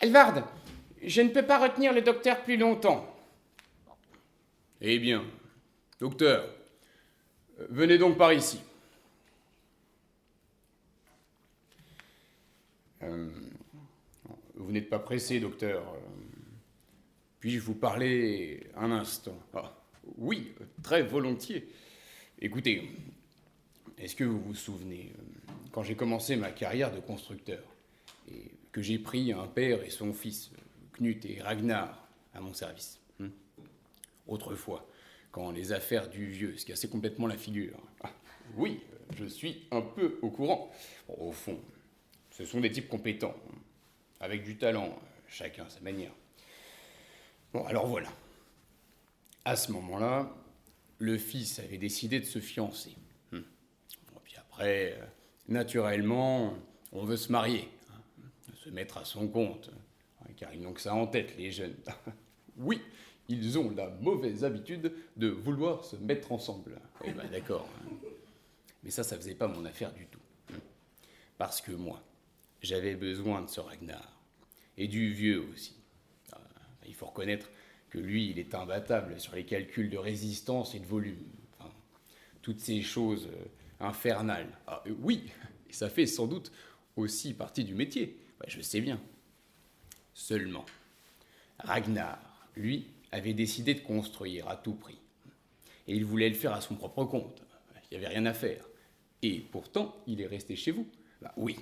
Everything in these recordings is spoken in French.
Elvard, je ne peux pas retenir le docteur plus longtemps. Eh bien, docteur, venez donc par ici. Vous n'êtes pas pressé, docteur. Puis-je vous parler un instant? Oui, très volontiers. Écoutez, est-ce que vous vous souvenez, quand j'ai commencé ma carrière de constructeur, et que j'ai pris un père et son fils, Knut et Ragnar, à mon service? Autrefois, quand les affaires du vieux se cassaient complètement la figure. Oui, je suis un peu au courant. Bon, au fond, ce sont des types compétents, avec du talent, chacun à sa manière. Bon, alors voilà. À ce moment-là, le fils avait décidé de se fiancer. Bon, puis après, naturellement, on veut se marier, se mettre à son compte, car ils n'ont que ça en tête, les jeunes. Oui, ils ont la mauvaise habitude de vouloir se mettre ensemble. Oui, ben d'accord. Mais ça faisait pas mon affaire du tout. Parce que moi, j'avais besoin de ce Ragnar. Et du vieux aussi. Il faut reconnaître que lui, il est imbattable sur les calculs de résistance et de volume. Enfin, toutes ces choses infernales. Oui, et ça fait sans doute aussi partie du métier. Je sais bien. Seulement, Ragnar, lui, avait décidé de construire à tout prix. Et il voulait le faire à son propre compte. Il n'y avait rien à faire. Et pourtant, il est resté chez vous. Oui,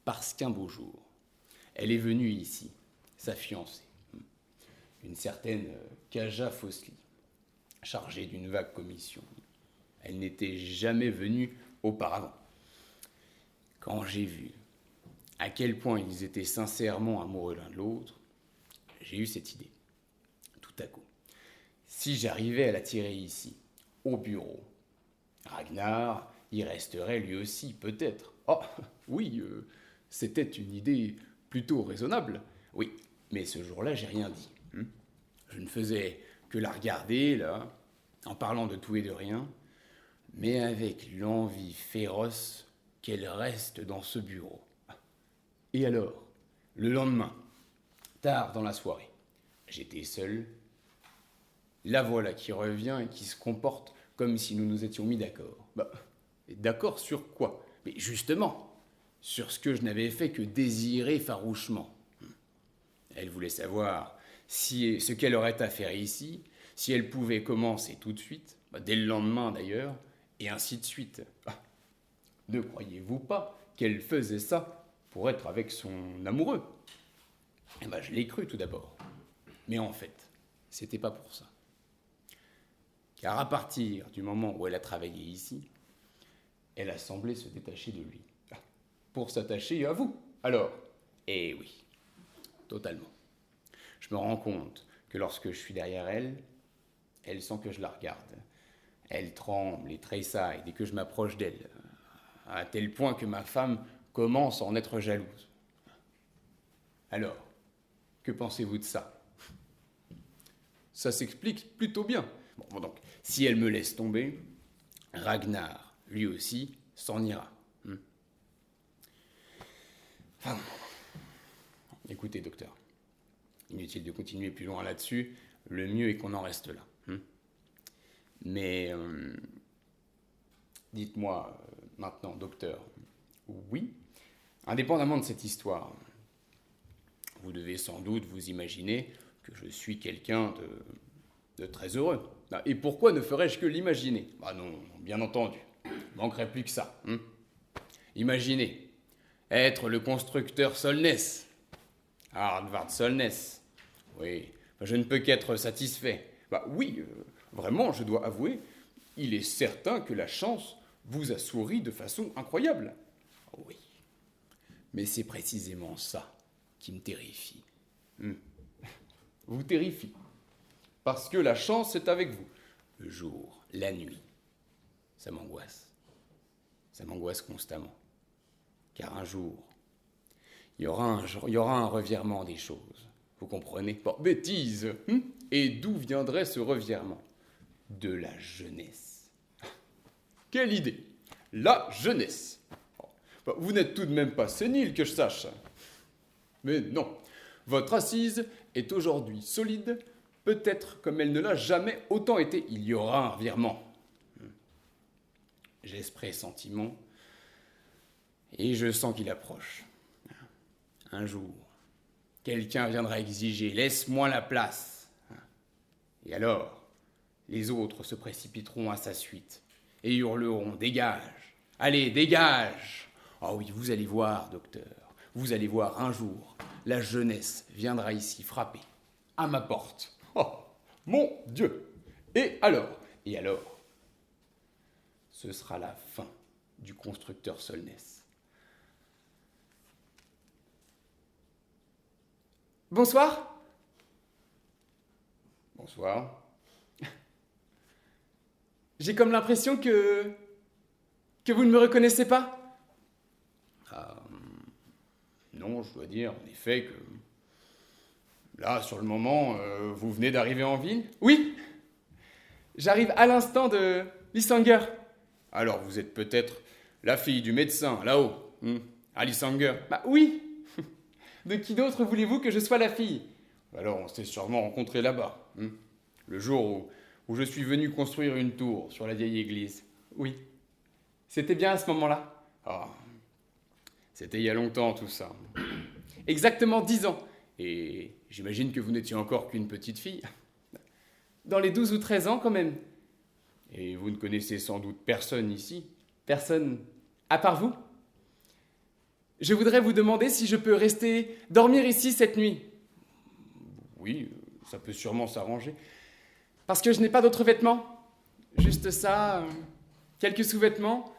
parce qu'un beau jour, elle est venue ici, sa fiancée, une certaine Kaja Fosli, chargée d'une vague commission. Elle n'était jamais venue auparavant. Quand j'ai vu à quel point ils étaient sincèrement amoureux l'un de l'autre, j'ai eu cette idée. Tout à coup. Si j'arrivais à l'attirer ici, au bureau, Ragnar y resterait lui aussi, peut-être. Oui, c'était une idée plutôt raisonnable. Oui, mais ce jour-là, j'ai rien dit. Je ne faisais que la regarder, là, en parlant de tout et de rien, mais avec l'envie féroce qu'elle reste dans ce bureau. Et alors, le lendemain, tard dans la soirée, j'étais seul. La voilà qui revient et qui se comporte comme si nous nous étions mis d'accord. D'accord sur quoi? Mais justement, sur ce que je n'avais fait que désirer farouchement. Elle voulait savoir ce qu'elle aurait à faire ici, si elle pouvait commencer tout de suite, dès le lendemain d'ailleurs, et ainsi de suite. Ne croyez-vous pas qu'elle faisait ça pour être avec son amoureux? Je l'ai cru tout d'abord. Mais en fait, c'était pas pour ça. Car à partir du moment où elle a travaillé ici, elle a semblé se détacher de lui. Pour s'attacher à vous, alors? Eh oui, totalement. Je me rends compte que lorsque je suis derrière elle, elle sent que je la regarde. Elle tremble et tressaille dès que je m'approche d'elle, à tel point que ma femme commence à en être jalouse. Alors, que pensez-vous de ça? Ça s'explique plutôt bien. Bon, donc, si elle me laisse tomber, Ragnar, lui aussi, s'en ira. Enfin, écoutez, docteur, inutile de continuer plus loin là-dessus, le mieux est qu'on en reste là. Mais, dites-moi maintenant, docteur, oui, indépendamment de cette histoire, vous devez sans doute vous imaginer que je suis quelqu'un de très heureux. Et pourquoi ne ferais-je que l'imaginer? Non, bien entendu, il manquerait plus que ça. Imaginez, être le constructeur Solness, Hardvard Solness. Oui, je ne peux qu'être satisfait. Oui, vraiment, je dois avouer, il est certain que la chance vous a souri de façon incroyable. Oui, mais c'est précisément ça qui me terrifie. Vous terrifie. Parce que la chance est avec vous. Le jour, la nuit, ça m'angoisse. Ça m'angoisse constamment. Car un jour, il y aura un revirement des choses. Vous comprenez? Bêtise. Et d'où viendrait ce revirement? De la jeunesse. Quelle idée! La jeunesse. Vous n'êtes tout de même pas sénile, que je sache. Mais non, Votre assise est aujourd'hui solide, peut-être comme elle ne l'a jamais autant été. Il y aura un revirement. J'ai ce pressentiment et je sens qu'il approche. Un jour, quelqu'un viendra exiger « Laisse-moi la place !» Et alors, les autres se précipiteront à sa suite et hurleront « Dégage! Allez, dégage !» Oh oui, vous allez voir, docteur, vous allez voir un jour, la jeunesse viendra ici frapper à ma porte. Oh, mon Dieu! Et alors, ce sera la fin du constructeur Solness. Bonsoir. Bonsoir. J'ai comme l'impression que vous ne me reconnaissez pas. Non, je dois dire en effet que là, sur le moment, vous venez d'arriver en ville. Oui, j'arrive à l'instant de Lysanger. Alors, vous êtes peut-être la fille du médecin, là-haut, à Lysanger. Bah oui. De qui d'autre voulez-vous que je sois la fille? Alors, on s'est sûrement rencontrés là-bas, le jour où je suis venu construire une tour sur la vieille église. Oui, c'était bien à ce moment-là. Ah, c'était il y a longtemps tout ça. Exactement 10 ans. Et j'imagine que vous n'étiez encore qu'une petite fille. Dans les 12 ou 13 ans quand même. Et vous ne connaissez sans doute personne ici. Personne à part vous. Je voudrais vous demander si je peux rester dormir ici cette nuit. Oui, ça peut sûrement s'arranger. Parce que je n'ai pas d'autres vêtements. Juste ça, quelques sous-vêtements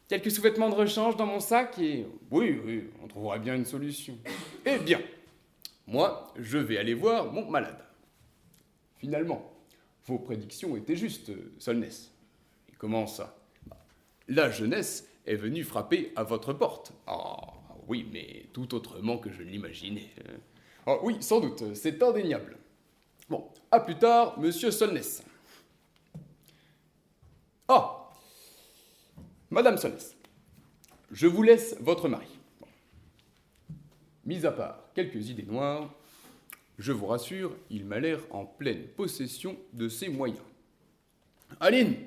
de rechange dans mon sac et... Oui, on trouvera bien une solution. Eh bien, moi, je vais aller voir mon malade. Finalement, vos prédictions étaient justes, Solness. Et comment ça? La jeunesse est venue frapper à votre porte. Ah, oui, mais tout autrement que je l'imaginais. Ah oui, sans doute, c'est indéniable. Bon, à plus tard, monsieur Solness. Ah, Madame Solness, je vous laisse votre mari. Bon. Mis à part quelques idées noires, je vous rassure, il m'a l'air en pleine possession de ses moyens. Aline,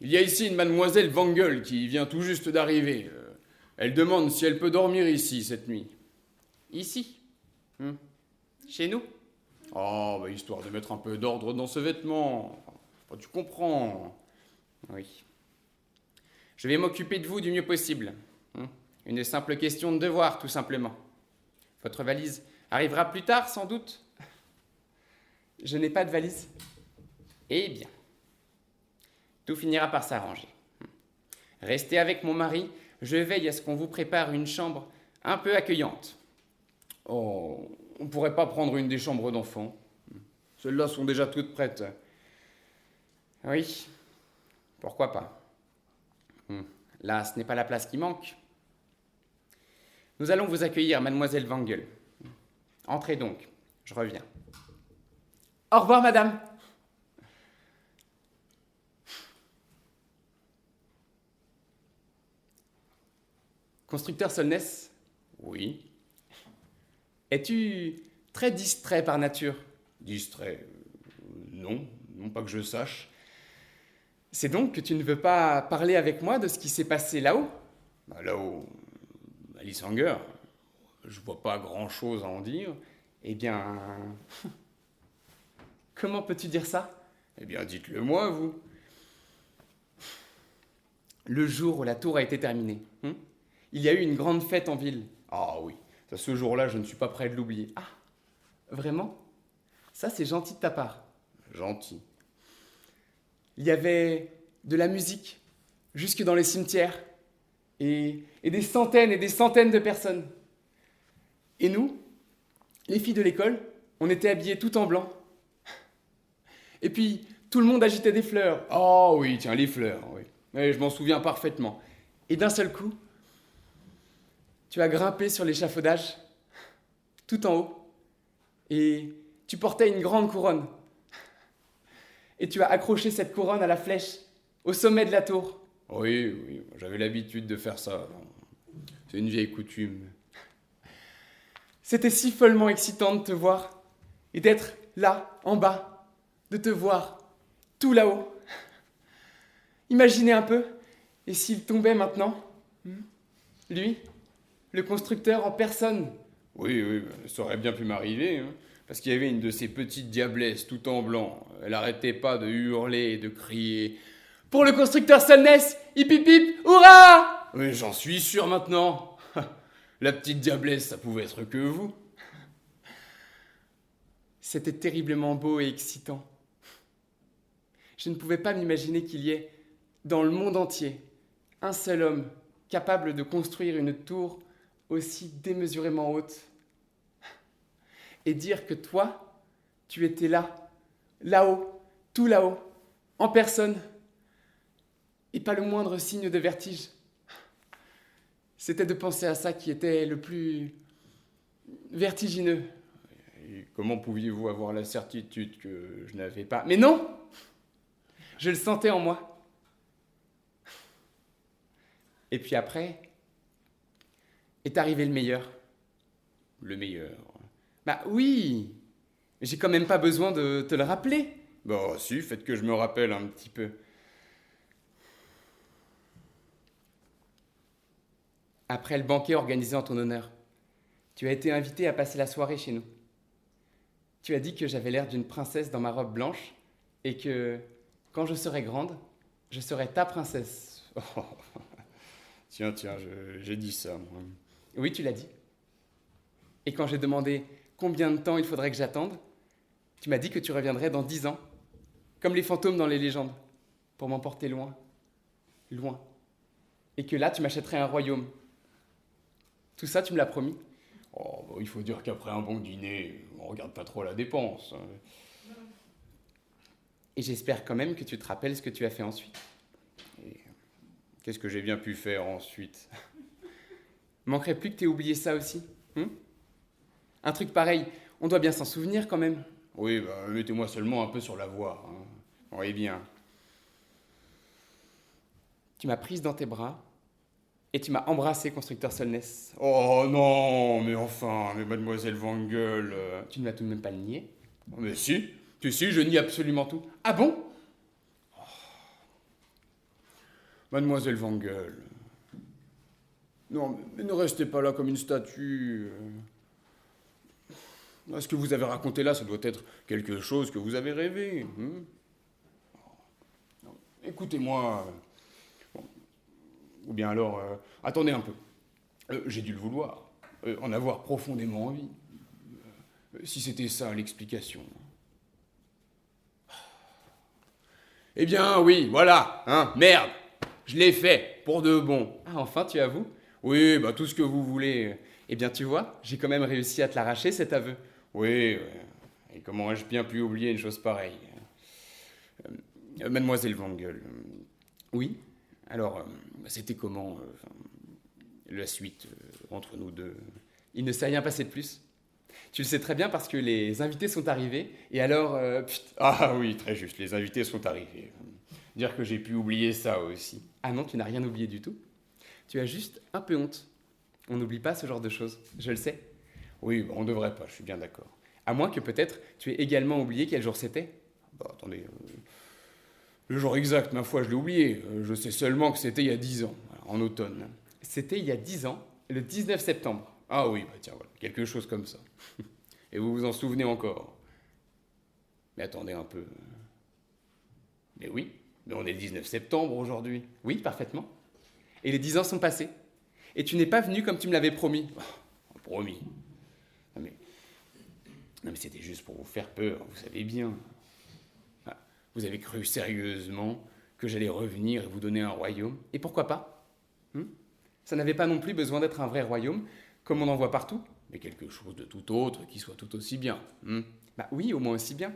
il y a ici une mademoiselle Wangel qui vient tout juste d'arriver. Elle demande si elle peut dormir ici cette nuit. Ici? Chez nous? Oh, bah, histoire de mettre un peu d'ordre dans ce vêtement. Enfin, tu comprends. Oui. Je vais m'occuper de vous du mieux possible. Une simple question de devoir, tout simplement. Votre valise arrivera plus tard, sans doute. Je n'ai pas de valise. Eh bien, tout finira par s'arranger. Restez avec mon mari, je veille à ce qu'on vous prépare une chambre un peu accueillante. Oh, on pourrait pas prendre une des chambres d'enfants. Celles-là sont déjà toutes prêtes. Oui, pourquoi pas. Là, ce n'est pas la place qui manque. Nous allons vous accueillir, mademoiselle Wangel. Entrez donc, je reviens. Au revoir, madame. Constructeur Solness, Oui. es-tu très distrait par nature? Distrait? Non, pas que je sache. C'est donc que tu ne veux pas parler avec moi de ce qui s'est passé là-haut? Là-haut, à Lysanger, je vois pas grand-chose à en dire. Eh bien... Comment peux-tu dire ça? Eh bien, dites-le moi, vous. Le jour où la tour a été terminée, il y a eu une grande fête en ville. Ah oui, ce jour-là, je ne suis pas prêt de l'oublier. Ah, vraiment? Ça, c'est gentil de ta part. Gentil. Il y avait de la musique, jusque dans les cimetières, et des centaines de personnes. Et nous, les filles de l'école, on était habillées tout en blanc. Et puis, tout le monde agitait des fleurs. Ah oui, tiens, les fleurs, oui. Mais je m'en souviens parfaitement. Et d'un seul coup, tu as grimpé sur l'échafaudage, tout en haut, et tu portais une grande couronne. Et tu as accroché cette couronne à la flèche, au sommet de la tour. Oui, j'avais l'habitude de faire ça. C'est une vieille coutume. C'était si follement excitant de te voir et d'être là, en bas, de te voir, tout là-haut. Imaginez un peu, et s'il tombait maintenant, lui, le constructeur en personne. Oui, ça aurait bien pu m'arriver, hein, parce qu'il y avait une de ces petites diablesses tout en blanc. Elle arrêtait pas de hurler et de crier. Pour le constructeur Solness, hip hip hip, hurrah! Mais j'en suis sûr maintenant. La petite diablesse, ça pouvait être que vous. C'était terriblement beau et excitant. Je ne pouvais pas m'imaginer qu'il y ait, dans le monde entier, un seul homme capable de construire une tour aussi démesurément haute. Et dire que toi, tu étais là, là-haut, tout là-haut, en personne, et pas le moindre signe de vertige. C'était de penser à ça qui était le plus vertigineux. Et comment pouviez-vous avoir la certitude que je n'avais pas... Mais non! Je le sentais en moi. Et puis après, est arrivé le meilleur. Le meilleur. Bah oui! J'ai quand même pas besoin de te le rappeler. Bah si, faites que je me rappelle un petit peu. Après le banquet organisé en ton honneur, tu as été invité à passer la soirée chez nous. Tu as dit que j'avais l'air d'une princesse dans ma robe blanche et que, quand je serai grande, je serai ta princesse. Oh. Tiens, j'ai dit ça, moi. Oui, tu l'as dit. Et quand j'ai demandé combien de temps il faudrait que j'attende, tu m'as dit que tu reviendrais dans 10 ans, comme les fantômes dans les légendes, pour m'emporter loin, loin. Et que là, tu m'achèterais un royaume. Tout ça, tu me l'as promis. Oh, bah, il faut dire qu'après un bon dîner, on regarde pas trop la dépense. Et j'espère quand même que tu te rappelles ce que tu as fait ensuite. Et qu'est-ce que j'ai bien pu faire ensuite? Manquerait plus que tu aies oublié ça aussi. Un truc pareil, on doit bien s'en souvenir quand même. Oui, bah, mettez-moi seulement un peu sur la voie. Hein. Oui, bien. Tu m'as prise dans tes bras et tu m'as embrassé, constructeur Solness. Oh non, mais enfin, mais mademoiselle Wangel... Tu ne vas tout de même pas le nier. Mais si, je nie absolument tout. Ah bon? Oh. Mademoiselle Wangel... Non, mais ne restez pas là comme une statue. Ce que vous avez raconté là, ça doit être quelque chose que vous avez rêvé. Écoutez-moi... Ou bien alors, attendez un peu. J'ai dû le vouloir, en avoir profondément envie. Si c'était ça l'explication. Eh bien, oui, voilà, hein, merde, je l'ai fait, pour de bon. Ah, enfin, tu avoues? Oui, bah tout ce que vous voulez. Eh bien, tu vois, j'ai quand même réussi à te l'arracher, cet aveu. Oui, et comment ai-je bien pu oublier une chose pareille? Mademoiselle Wangel. Oui? Alors, c'était comment la suite entre nous deux? Il ne s'est rien passé de plus. Tu le sais très bien parce que les invités sont arrivés, et alors... Ah oui, très juste, les invités sont arrivés. Dire que j'ai pu oublier ça aussi. Ah non, tu n'as rien oublié du tout. Tu as juste un peu honte. On n'oublie pas ce genre de choses, je le sais. Oui, on devrait pas, je suis bien d'accord. À moins que peut-être tu aies également oublié quel jour c'était. Bah attendez... Le jour exact, ma foi, je l'ai oublié. Je sais seulement que c'était il y a 10 ans, en automne. C'était il y a 10 ans, le 19 septembre. Ah oui, bah tiens, voilà, quelque chose comme ça. Et vous vous en souvenez encore? Mais attendez un peu. Mais oui, mais on est le 19 septembre aujourd'hui. Oui, parfaitement. Et les 10 ans sont passés. Et tu n'es pas venu comme tu me l'avais promis. Oh, promis. Non mais c'était juste pour vous faire peur, vous savez bien. Vous avez cru sérieusement que j'allais revenir et vous donner un royaume? Et pourquoi pas? Ça n'avait pas non plus besoin d'être un vrai royaume, comme on en voit partout. Mais quelque chose de tout autre qui soit tout aussi bien. Bah oui, au moins aussi bien.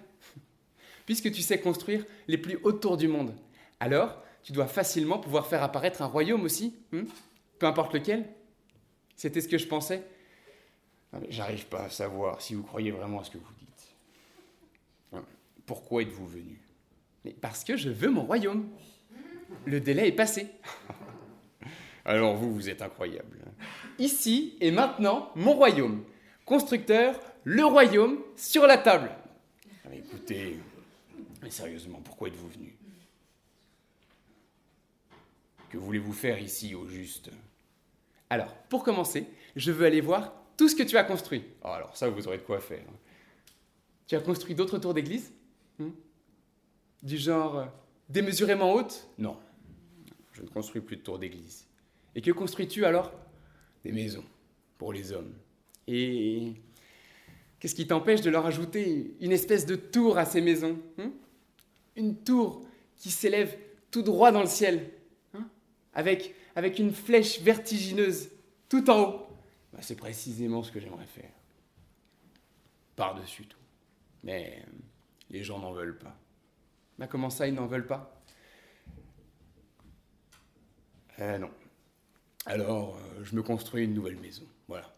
Puisque tu sais construire les plus hautes tours du monde, alors tu dois facilement pouvoir faire apparaître un royaume aussi, peu importe lequel. C'était ce que je pensais. Non mais j'arrive pas à savoir si vous croyez vraiment à ce que vous dites. Pourquoi êtes-vous venu? Mais parce que je veux mon royaume. Le délai est passé. Alors vous êtes incroyable. Ici et maintenant, mon royaume. Constructeur, le royaume sur la table. Ah, mais écoutez, mais sérieusement, pourquoi êtes-vous venu? Que voulez-vous faire ici, au juste? Alors, pour commencer, je veux aller voir tout ce que tu as construit. Ah, alors ça, vous aurez de quoi faire. Tu as construit d'autres tours d'église? Du genre démesurément hautes? Non, je ne construis plus de tours d'église. Et que construis-tu alors? Des maisons, pour les hommes. Et qu'est-ce qui t'empêche de leur ajouter une espèce de tour à ces maisons? Une tour qui s'élève tout droit dans le ciel, avec une flèche vertigineuse tout en haut. Bah, c'est précisément ce que j'aimerais faire. Par-dessus tout. Mais les gens n'en veulent pas. Bah, comment ça, ils n'en veulent pas? Non. Alors, je me construis une nouvelle maison. Voilà.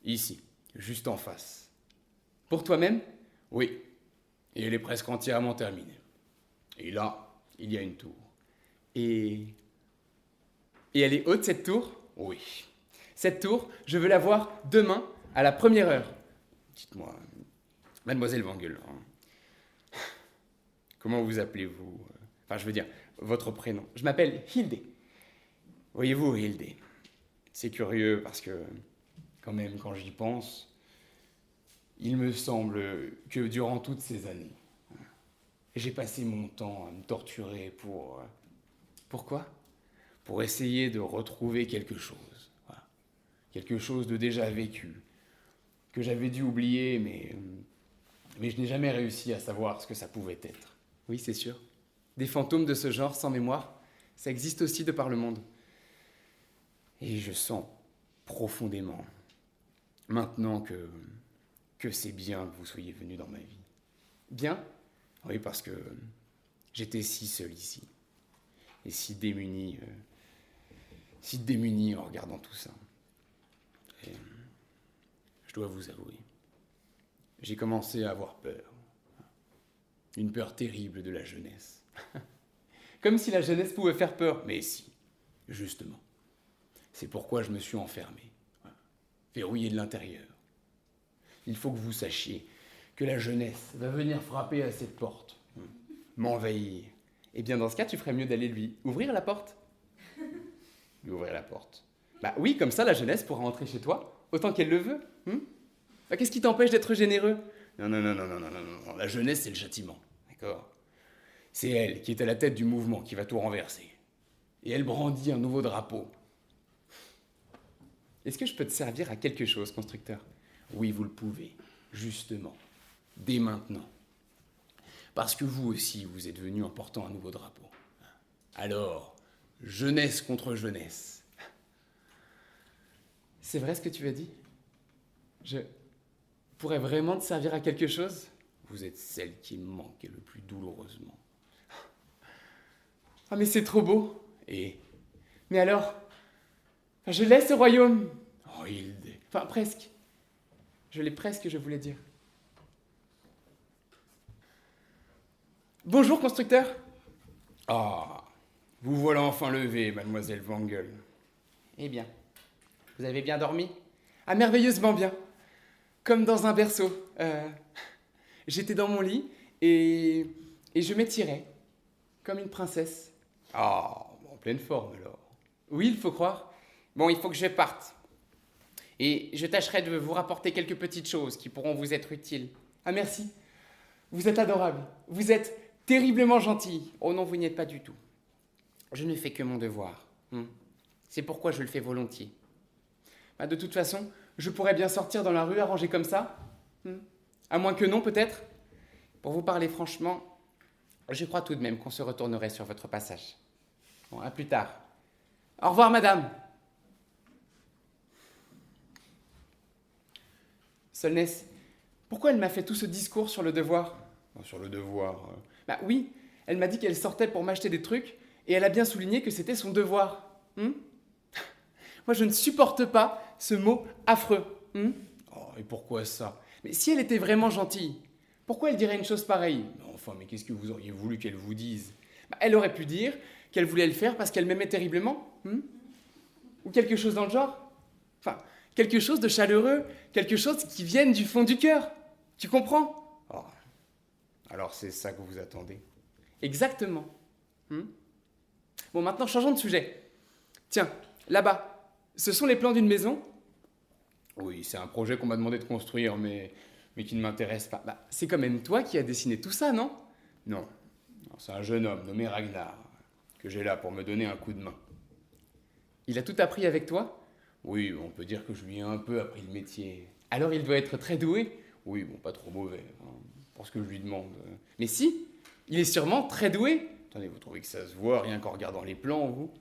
Ici, juste en face. Pour toi-même? Oui. Et elle est presque entièrement terminée. Et là, il y a une tour. Et elle est haute, cette tour? Oui. Cette tour, je veux la voir demain à la 1re heure. Dites-moi, mademoiselle Wangel, comment vous appelez-vous? Enfin, je veux dire, votre prénom. Je m'appelle Hilde. Voyez-vous, Hilde, c'est curieux parce que, quand même, quand j'y pense, il me semble que durant toutes ces années, j'ai passé mon temps à me torturer pour... Pourquoi? Pour essayer de retrouver quelque chose. Voilà. Quelque chose de déjà vécu, que j'avais dû oublier, mais je n'ai jamais réussi à savoir ce que ça pouvait être. Oui, c'est sûr. Des fantômes de ce genre, sans mémoire, ça existe aussi de par le monde. Et je sens profondément, maintenant que c'est bien que vous soyez venu dans ma vie. Bien? Oui, parce que j'étais si seul ici, et si démuni en regardant tout ça. Et je dois vous avouer, j'ai commencé à avoir peur. Une peur terrible de la jeunesse. Comme si la jeunesse pouvait faire peur. Mais si, justement. C'est pourquoi je me suis enfermé, verrouillé de l'intérieur. Il faut que vous sachiez que la jeunesse va venir frapper à cette porte, m'envahir. Eh bien, dans ce cas, tu ferais mieux d'aller lui ouvrir la porte. Lui ouvrir la porte. Bah oui, comme ça, la jeunesse pourra entrer chez toi, autant qu'elle le veut. Bah, qu'est-ce qui t'empêche d'être généreux? Non. La jeunesse, c'est le châtiment, d'accord? C'est elle qui est à la tête du mouvement qui va tout renverser. Et elle brandit un nouveau drapeau. Est-ce que je peux te servir à quelque chose, constructeur? Oui, vous le pouvez, justement, dès maintenant. Parce que vous aussi, vous êtes venu en portant un nouveau drapeau. Alors, jeunesse contre jeunesse. C'est vrai ce que tu as dit? Je pourrais vraiment te servir à quelque chose? Vous êtes celle qui me manquait le plus douloureusement. Ah mais c'est trop beau! Et Mais alors? Je laisse ce royaume! oh, Hilde. Enfin, presque. Je l'ai presque, je voulais dire. Bonjour, constructeur! Ah, vous voilà enfin levée, mademoiselle Wangel. Eh bien, vous avez bien dormi? Ah, merveilleusement bien. Comme dans un berceau. J'étais dans mon lit et je m'étirais. Comme une princesse. Ah, en pleine forme alors. Oui, il faut croire. Bon, il faut que je parte. Et je tâcherai de vous rapporter quelques petites choses qui pourront vous être utiles. Ah, merci. Vous êtes adorable. Vous êtes terriblement gentil. Oh non, vous n'y êtes pas du tout. Je ne fais que mon devoir. C'est pourquoi je le fais volontiers. Bah, de toute façon, je pourrais bien sortir dans la rue arrangé comme ça. À moins que non, peut-être. Pour vous parler franchement, je crois tout de même qu'on se retournerait sur votre passage. Bon, à plus tard. Au revoir, madame. Solness, pourquoi elle m'a fait tout ce discours sur le devoir? Sur le devoir. Bah oui, elle m'a dit qu'elle sortait pour m'acheter des trucs et elle a bien souligné que c'était son devoir. Moi, je ne supporte pas ce mot affreux. Oh, et pourquoi ça? Mais si elle était vraiment gentille, pourquoi elle dirait une chose pareille? Enfin, mais qu'est-ce que vous auriez voulu qu'elle vous dise? Bah, elle aurait pu dire qu'elle voulait le faire parce qu'elle m'aimait terriblement. Ou quelque chose dans le genre. Enfin, Quelque chose de chaleureux, quelque chose qui vienne du fond du cœur. Tu comprends? Oh, alors c'est ça que vous attendez? Exactement. Bon, maintenant, changeons de sujet. Tiens, là-bas, ce sont les plans d'une maison? Oui, c'est un projet qu'on m'a demandé de construire, mais qui ne m'intéresse pas. Bah, c'est quand même toi qui as dessiné tout ça, non? Non, c'est un jeune homme nommé Ragnar, que j'ai là pour me donner un coup de main. Il a tout appris avec toi? Oui, on peut dire que je lui ai un peu appris le métier. Alors il doit être très doué? Oui, bon, pas trop mauvais, hein, pour ce que je lui demande. Mais si, il est sûrement très doué. Attendez, vous trouvez que ça se voit rien qu'en regardant les plans, vous?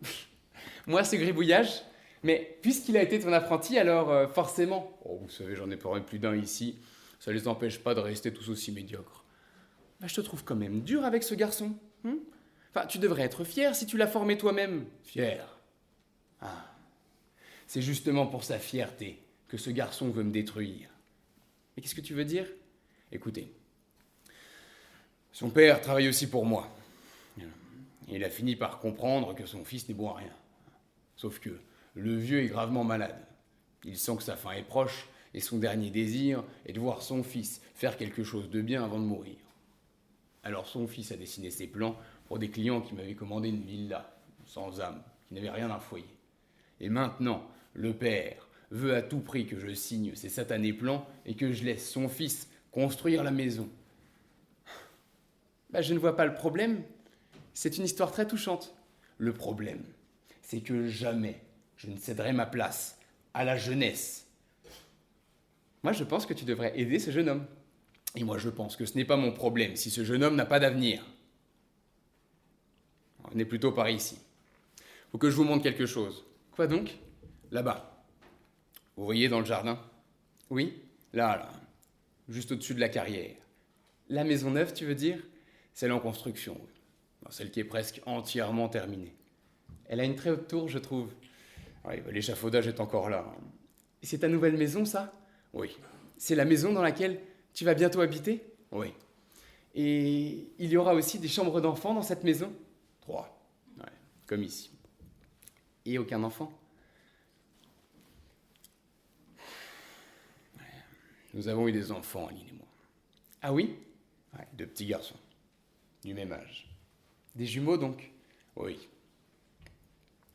Moi, c'est gribouillage. Mais puisqu'il a été ton apprenti, alors forcément. Oh, vous savez, j'en ai pas plus d'un ici. Ça les empêche pas de rester tous aussi médiocres. Bah, je te trouve quand même dur avec ce garçon. Enfin, tu devrais être fier si tu l'as formé toi-même. Fier? Ah. C'est justement pour sa fierté que ce garçon veut me détruire. Mais qu'est-ce que tu veux dire? Écoutez, son père travaille aussi pour moi. Il a fini par comprendre que son fils n'est bon à rien. Sauf que le vieux est gravement malade. Il sent que sa fin est proche et son dernier désir est de voir son fils faire quelque chose de bien avant de mourir. Alors son fils a dessiné ses plans pour des clients qui m'avaient commandé une villa, sans âme, qui n'avait rien d'un foyer. Et maintenant, le père veut à tout prix que je signe ces satanés plans et que je laisse son fils construire la maison. Bah, je ne vois pas le problème. C'est une histoire très touchante. Le problème, c'est que jamais je ne céderai ma place à la jeunesse. Moi, je pense que tu devrais aider ce jeune homme. Et moi, je pense que ce n'est pas mon problème si ce jeune homme n'a pas d'avenir. On est plutôt par ici. Faut que je vous montre quelque chose. Quoi donc? Là-bas. Vous voyez dans le jardin? Oui. Là, juste au-dessus de la carrière. La maison neuve, tu veux dire? Celle en construction, oui. Celle qui est presque entièrement terminée. Elle a une très haute tour, je trouve. Oui, l'échafaudage est encore là. Et c'est ta nouvelle maison, ça? Oui. C'est la maison dans laquelle tu vas bientôt habiter? Oui. Et il y aura aussi des chambres d'enfants dans cette maison? 3. Ouais, comme ici. Et aucun enfant? Nous avons eu des enfants, Aline et moi. Ah oui? Ouais, 2 petits garçons. Du même âge. Des jumeaux, donc? Oui.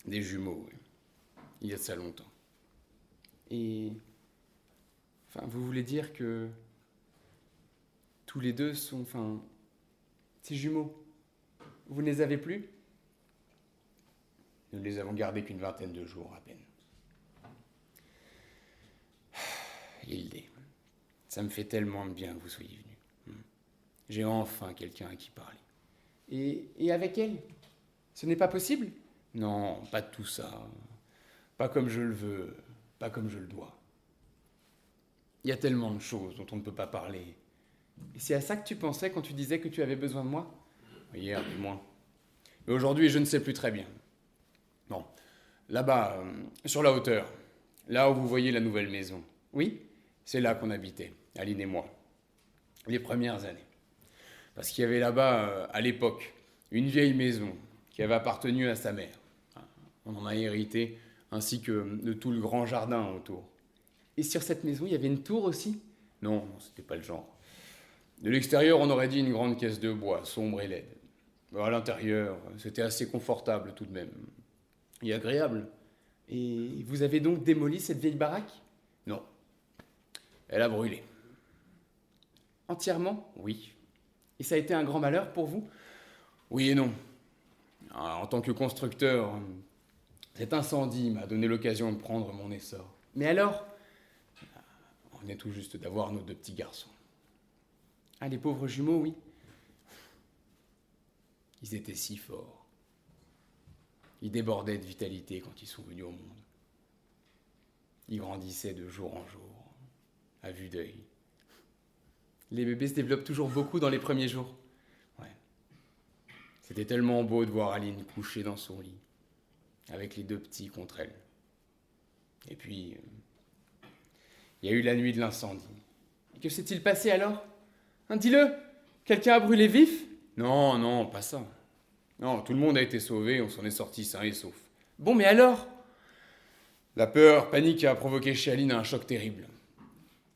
Des jumeaux, oui. Il y a de ça longtemps. Et... Enfin, vous voulez dire que... tous les deux sont... Enfin... ces jumeaux, vous ne les avez plus? Nous ne les avons gardés qu'une vingtaine de jours, à peine. Hildé, ça me fait tellement de bien que vous soyez venu. J'ai enfin quelqu'un à qui parler. Et avec elle? Ce n'est pas possible? Non, pas de tout ça. Pas comme je le veux, pas comme je le dois. Il y a tellement de choses dont on ne peut pas parler. Et c'est à ça que tu pensais quand tu disais que tu avais besoin de moi? Hier, du moins. Mais aujourd'hui, je ne sais plus très bien. Bon, là-bas, sur la hauteur, là où vous voyez la nouvelle maison. Oui? C'est là qu'on habitait, Aline et moi. Les premières années. Parce qu'il y avait là-bas, à l'époque, une vieille maison qui avait appartenu à sa mère. On en a hérité, ainsi que de tout le grand jardin autour. Et sur cette maison, il y avait une tour aussi? Non, c'était pas le genre. De l'extérieur, on aurait dit une grande caisse de bois, sombre et laide. À l'intérieur, c'était assez confortable tout de même. Et agréable. Et vous avez donc démoli cette vieille baraque? Non. Elle a brûlé. Entièrement? Oui. Et ça a été un grand malheur pour vous? Oui et non. En tant que constructeur, cet incendie m'a donné l'occasion de prendre mon essor. Mais alors? On est tout juste d'avoir nos 2 petits garçons. Ah, les pauvres jumeaux, oui. Ils étaient si forts. Ils débordaient de vitalité quand ils sont venus au monde. Ils grandissaient de jour en jour, à vue d'œil. Les bébés se développent toujours beaucoup dans les premiers jours. Ouais. C'était tellement beau de voir Aline couchée dans son lit, avec les 2 petits contre elle. Et puis, il y a eu la nuit de l'incendie. Et que s'est-il passé alors? Dis-le! Quelqu'un a brûlé vif? Non, non, pas ça. Non, tout le monde a été sauvé, on s'en est sorti sain et sauf. Bon, mais alors? La peur panique a provoqué chez Aline un choc terrible.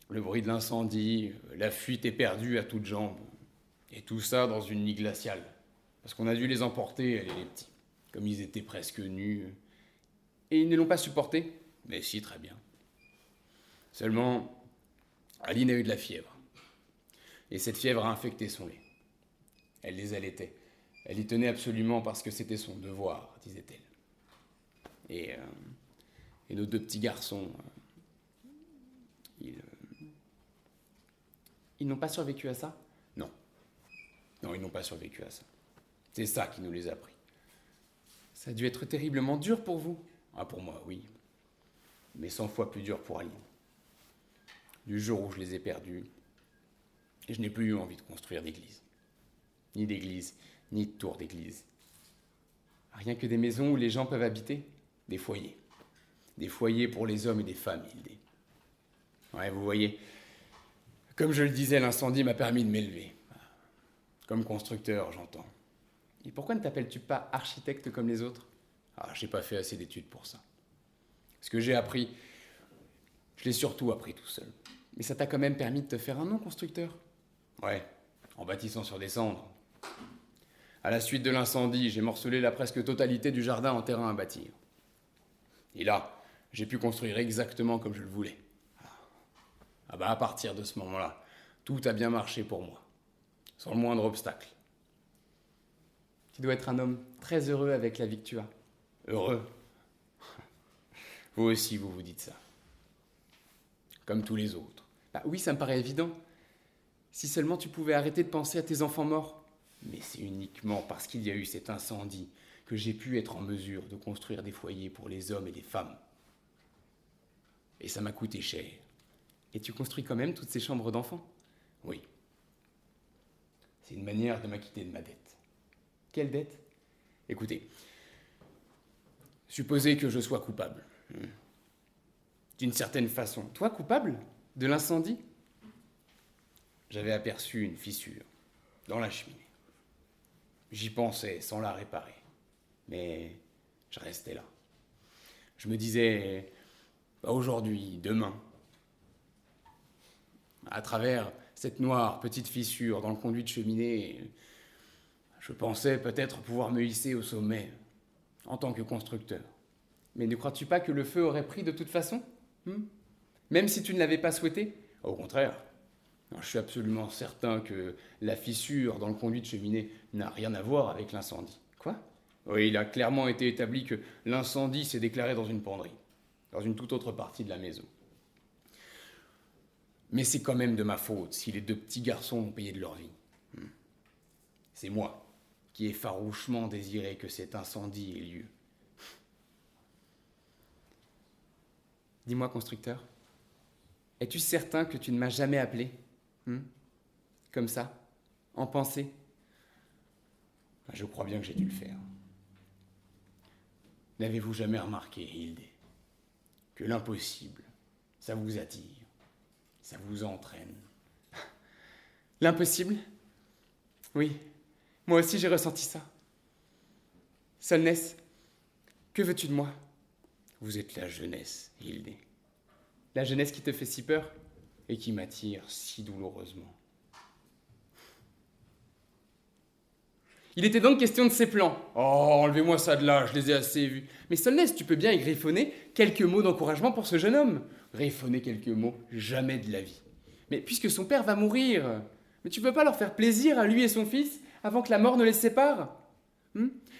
Le bruit de l'incendie, la fuite éperdue à toutes jambes. Et tout ça dans une nuit glaciale. Parce qu'on a dû les emporter, elle et les petits. Comme ils étaient presque nus. Et ils ne l'ont pas supporté? Mais si, très bien. Seulement, Aline a eu de la fièvre. Et cette fièvre a infecté son lait. Elle les allaitait. Elle y tenait absolument parce que c'était son devoir, disait-elle. Et nos deux petits garçons, Ils n'ont pas survécu à ça? non. Non, ils n'ont pas survécu à ça. C'est ça qui nous les a pris. Ça a dû être terriblement dur pour vous. Ah, pour moi, oui. Mais 100 fois plus dur pour Aline. Du jour où je les ai perdus, je n'ai plus eu envie de construire d'église. Ni d'église, ni de tour d'église. Rien que des maisons où les gens peuvent habiter? Des foyers. Des foyers pour les hommes et les femmes, Hildé. Ouais, vous voyez, comme je le disais, l'incendie m'a permis de m'élever. Comme constructeur, j'entends. Et pourquoi ne t'appelles-tu pas architecte comme les autres? Ah, j'ai pas fait assez d'études pour ça. Ce que j'ai appris, je l'ai surtout appris tout seul. Mais ça t'a quand même permis de te faire un nom, constructeur. Ouais, en bâtissant sur des cendres. À la suite de l'incendie, j'ai morcelé la presque totalité du jardin en terrain à bâtir. Et là, j'ai pu construire exactement comme je le voulais. Ah bah à partir de ce moment-là, tout a bien marché pour moi. Sans le moindre obstacle. Tu dois être un homme très heureux avec la vie que tu as. Heureux. Vous aussi, vous vous dites ça. Comme tous les autres. Bah oui, ça me paraît évident. Si seulement tu pouvais arrêter de penser à tes enfants morts. Mais c'est uniquement parce qu'il y a eu cet incendie que j'ai pu être en mesure de construire des foyers pour les hommes et les femmes. Et ça m'a coûté cher. Et tu construis quand même toutes ces chambres d'enfants? Oui. C'est une manière de m'acquitter de ma dette. Quelle dette? Écoutez, supposez que je sois coupable. D'une certaine façon. Toi, coupable? De l'incendie? J'avais aperçu une fissure dans la cheminée. J'y pensais sans la réparer. Mais je restais là. Je me disais, pas aujourd'hui, demain. À travers cette noire petite fissure dans le conduit de cheminée, je pensais peut-être pouvoir me hisser au sommet en tant que constructeur. Mais ne crois-tu pas que le feu aurait pris de toute façon? Même si tu ne l'avais pas souhaité? Au contraire. Je suis absolument certain que la fissure dans le conduit de cheminée n'a rien à voir avec l'incendie. Quoi? Oui, il a clairement été établi que l'incendie s'est déclaré dans une penderie, dans une toute autre partie de la maison. Mais c'est quand même de ma faute si les deux petits garçons ont payé de leur vie. C'est moi qui ai farouchement désiré que cet incendie ait lieu. Dis-moi, constructeur, es-tu certain que tu ne m'as jamais appelé? Comme ça, en pensée? Je crois bien que j'ai dû le faire. N'avez-vous jamais remarqué, Hildé, que l'impossible, ça vous attire, ça vous entraîne? L'impossible? Oui, moi aussi j'ai ressenti ça. Solness, que veux-tu de moi? Vous êtes la jeunesse, Hildé. La jeunesse qui te fait si peur? Et qui m'attire si douloureusement. Il était donc question de ces plans. Oh, enlevez-moi ça de là, je les ai assez vus. Mais Solness, tu peux bien y griffonner quelques mots d'encouragement pour ce jeune homme. Griffonner quelques mots, jamais de la vie. Mais puisque son père va mourir, mais tu peux pas leur faire plaisir à lui et son fils avant que la mort ne les sépare?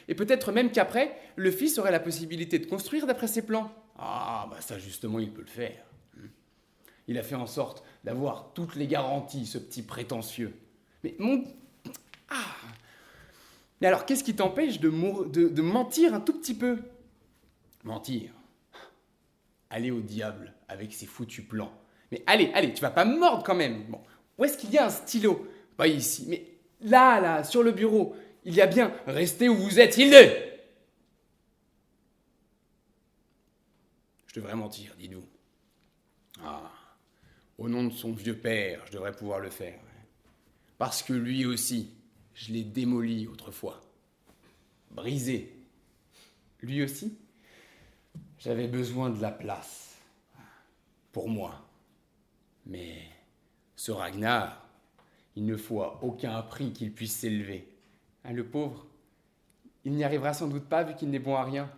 Et peut-être même qu'après, le fils aurait la possibilité de construire d'après ses plans. Ah, bah ça justement, il peut le faire. Il a fait en sorte d'avoir toutes les garanties, ce petit prétentieux. Mais Mais alors, qu'est-ce qui t'empêche de mentir un tout petit peu? Mentir? Aller au diable avec ses foutus plans. Mais allez, tu vas pas me mordre quand même. Bon, où est-ce qu'il y a un stylo? Pas ici. Mais là, sur le bureau, il y a bien... Restez où vous êtes, Hilde! Je devrais mentir, dites-vous. Ah, au nom de son vieux père, je devrais pouvoir le faire. Parce que lui aussi, je l'ai démoli autrefois. Brisé. Lui aussi? J'avais besoin de la place. Pour moi. Mais ce Ragnar, il ne faut à aucun prix qu'il puisse s'élever. Ah, le pauvre, il n'y arrivera sans doute pas vu qu'il n'est bon à rien.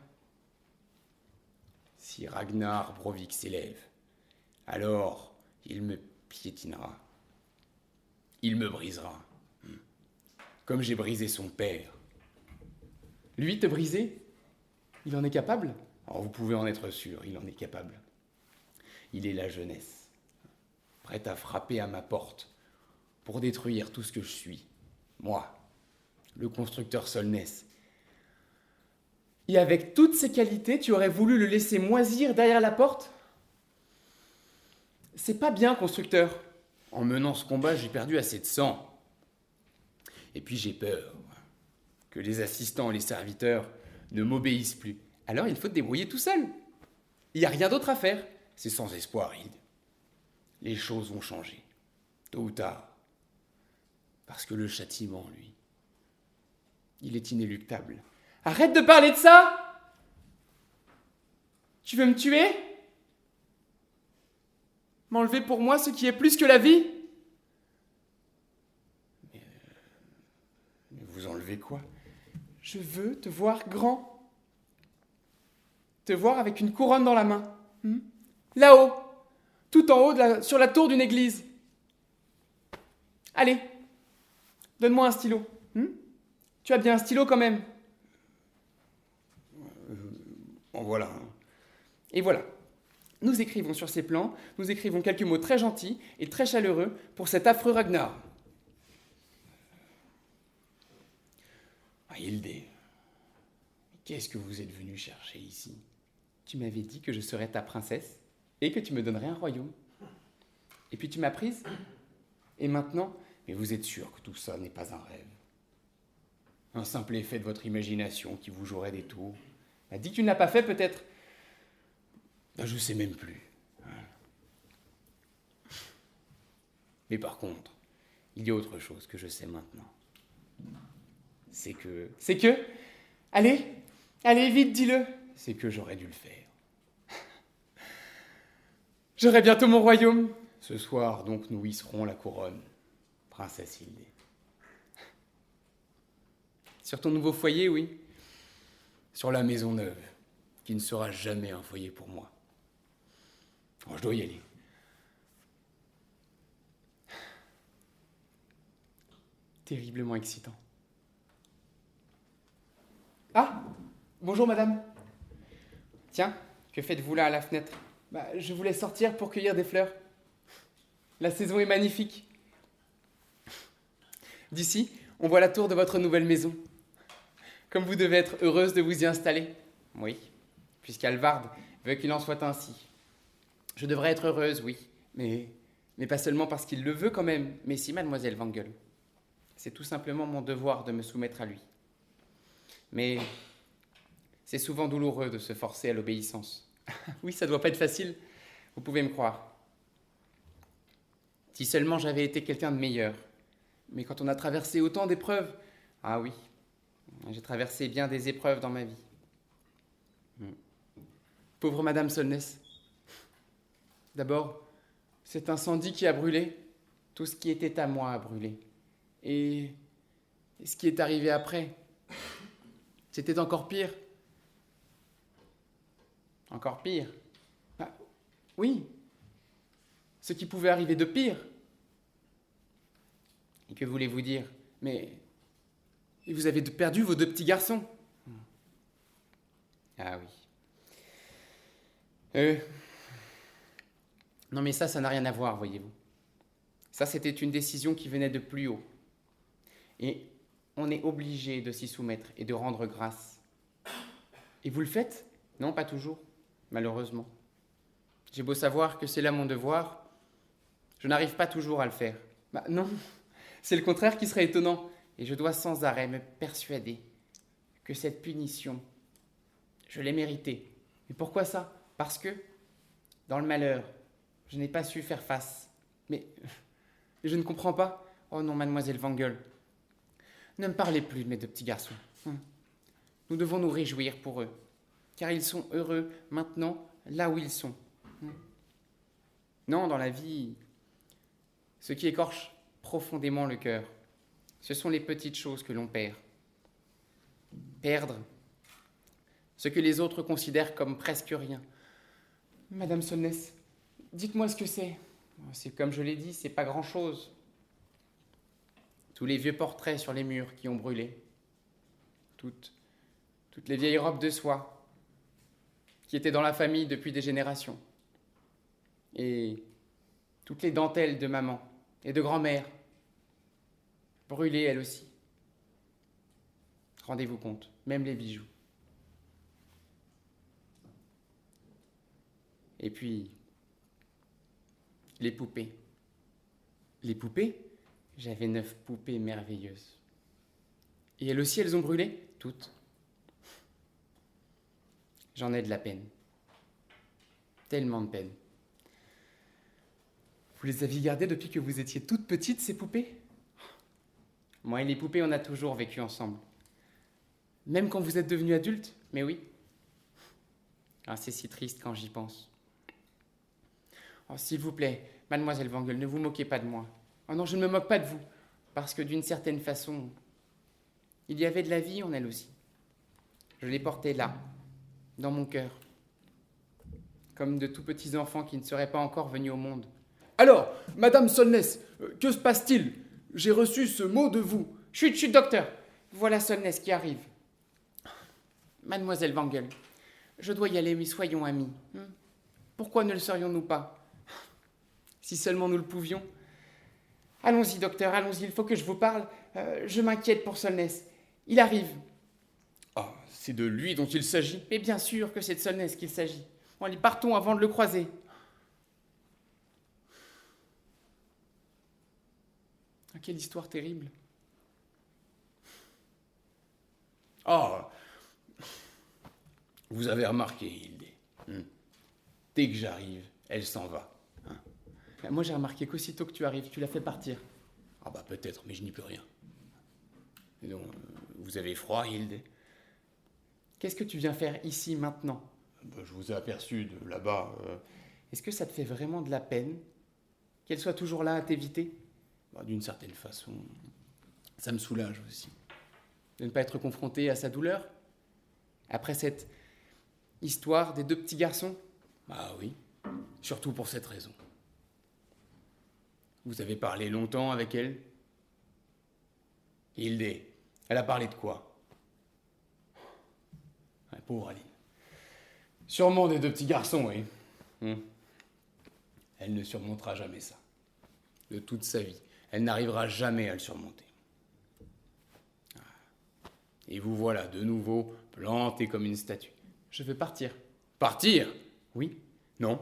Si Ragnar Brovik s'élève, alors il me piétinera. Il me brisera. Comme j'ai brisé son père. Lui te briser? Il en est capable? Alors vous pouvez en être sûr, il en est capable. Il est la jeunesse, prête à frapper à ma porte pour détruire tout ce que je suis. Moi, le constructeur Solness. Et avec toutes ces qualités, tu aurais voulu le laisser moisir derrière la porte? C'est pas bien, constructeur. En menant ce combat, j'ai perdu assez de sang. Et puis j'ai peur que les assistants et les serviteurs ne m'obéissent plus. Alors il faut te débrouiller tout seul. Il n'y a rien d'autre à faire. C'est sans espoir, Hild. Les choses vont changer, tôt ou tard. Parce que le châtiment, lui, il est inéluctable. Arrête de parler de ça! Tu veux me tuer? M'enlever pour moi ce qui est plus que la vie? Mais vous enlevez quoi? Je veux te voir grand. Te voir avec une couronne dans la main. Là-haut, tout en haut, sur la tour d'une église. Allez, donne-moi un stylo. Tu as bien un stylo quand même. En voilà. Et voilà, nous écrivons sur ces plans, nous écrivons quelques mots très gentils et très chaleureux pour cet affreux Ragnar. Hilde, qu'est-ce que vous êtes venu chercher ici? Tu m'avais dit que je serais ta princesse et que tu me donnerais un royaume. Et puis tu m'as prise. Et maintenant... Mais vous êtes sûr que tout ça n'est pas un rêve? Un simple effet de votre imagination qui vous jouerait des tours? Dis que tu ne l'as pas fait peut-être. Je sais même plus. Mais par contre, il y a autre chose que je sais maintenant. C'est que... Allez, vite, dis-le. C'est que j'aurais dû le faire. J'aurai bientôt mon royaume. Ce soir, donc, nous hisserons la couronne, princesse Hilde. Sur ton nouveau foyer, oui. Sur la maison neuve, qui ne sera jamais un foyer pour moi. Oh, je dois y aller. Terriblement excitant. Ah, bonjour madame. Tiens, que faites-vous là à la fenêtre? Je voulais sortir pour cueillir des fleurs. La saison est magnifique. D'ici, on voit la tour de votre nouvelle maison. Comme vous devez être heureuse de vous y installer. Oui, puisqu'Alvard veut qu'il en soit ainsi. Je devrais être heureuse, oui, mais pas seulement parce qu'il le veut quand même, mais si mademoiselle Wangel. C'est tout simplement mon devoir de me soumettre à lui. Mais c'est souvent douloureux de se forcer à l'obéissance. Oui, ça doit pas être facile, vous pouvez me croire. Si seulement j'avais été quelqu'un de meilleur. Mais quand on a traversé autant d'épreuves... Ah oui, j'ai traversé bien des épreuves dans ma vie. Pauvre Madame Solness. D'abord, cet incendie qui a brûlé, tout ce qui était à moi a brûlé. Et ce qui est arrivé après, c'était encore pire. Encore pire. Oui, ce qui pouvait arriver de pire. Et que voulez-vous dire? Mais vous avez perdu vos 2 petits garçons. Ah oui. Non mais ça n'a rien à voir, voyez-vous. Ça, c'était une décision qui venait de plus haut. Et on est obligé de s'y soumettre et de rendre grâce. Et vous le faites? Non, pas toujours, malheureusement. J'ai beau savoir que c'est là mon devoir, je n'arrive pas toujours à le faire. Non, c'est le contraire qui serait étonnant. Et je dois sans arrêt me persuader que cette punition, je l'ai méritée. Et pourquoi ça? Parce que, dans le malheur, je n'ai pas su faire face. Mais je ne comprends pas. Oh non, mademoiselle Wangel, ne me parlez plus de mes 2 petits garçons. Nous devons nous réjouir pour eux. car ils sont heureux maintenant, là où ils sont. Non, dans la vie, ce qui écorche profondément le cœur, ce sont les petites choses que l'on perd. Perdre ce que les autres considèrent comme presque rien. Madame Solness, dites-moi ce que c'est. C'est comme je l'ai dit, c'est pas grand-chose. Tous les vieux portraits sur les murs qui ont brûlé. Toutes les vieilles robes de soie qui étaient dans la famille depuis des générations. Et toutes les dentelles de maman et de grand-mère, brûlées elles aussi. Rendez-vous compte, même les bijoux. Et puis, les poupées. Les poupées, j'avais 9 poupées merveilleuses. Et elles aussi, elles ont brûlé, toutes. J'en ai de la peine. Tellement de peine. Vous les aviez gardées depuis que vous étiez toute petite, ces poupées? Moi et les poupées, on a toujours vécu ensemble. Même quand vous êtes devenue adulte, mais oui. Ah, c'est si triste quand j'y pense. Oh, s'il vous plaît, mademoiselle Wangel, ne vous moquez pas de moi. Oh non, je ne me moque pas de vous, parce que d'une certaine façon, il y avait de la vie en elle aussi. Je l'ai portée là, dans mon cœur, comme de tout petits enfants qui ne seraient pas encore venus au monde. Alors, Madame Solness, que se passe-t-il? J'ai reçu ce mot de vous. Chut, chut, docteur. Voilà Solness qui arrive. Mademoiselle Wangel, je dois y aller, mais soyons amis. Pourquoi ne le serions-nous pas? Si seulement nous le pouvions. Allons-y, docteur, allons-y, il faut que je vous parle. Je m'inquiète pour Solness. Il arrive. Ah, c'est de lui dont il s'agit? Mais bien sûr que c'est de Solness qu'il s'agit. Bon, allez, partons avant de le croiser. Ah, quelle histoire terrible. Ah, vous avez remarqué, Hildé. Dès que j'arrive, elle s'en va. Moi, j'ai remarqué qu'aussitôt que tu arrives, tu la fais partir. Ah bah peut-être, mais je n'y peux rien. Et donc, vous avez froid, Hildé? Qu'est-ce que tu viens faire ici, maintenant? Bah, je vous ai aperçu de là-bas. Est-ce que ça te fait vraiment de la peine qu'elle soit toujours là à t'éviter? Bah, d'une certaine façon, ça me soulage aussi. De ne pas être confronté à sa douleur? Après cette histoire des 2 petits garçons? Ah oui, surtout pour cette raison. Vous avez parlé longtemps avec elle? Hildé, elle a parlé de quoi? Pauvre Aline. Sûrement des 2 petits garçons, oui. Elle ne surmontera jamais ça. De toute sa vie, elle n'arrivera jamais à le surmonter. Et vous voilà de nouveau planté comme une statue. Je veux partir. Partir? Oui. Non.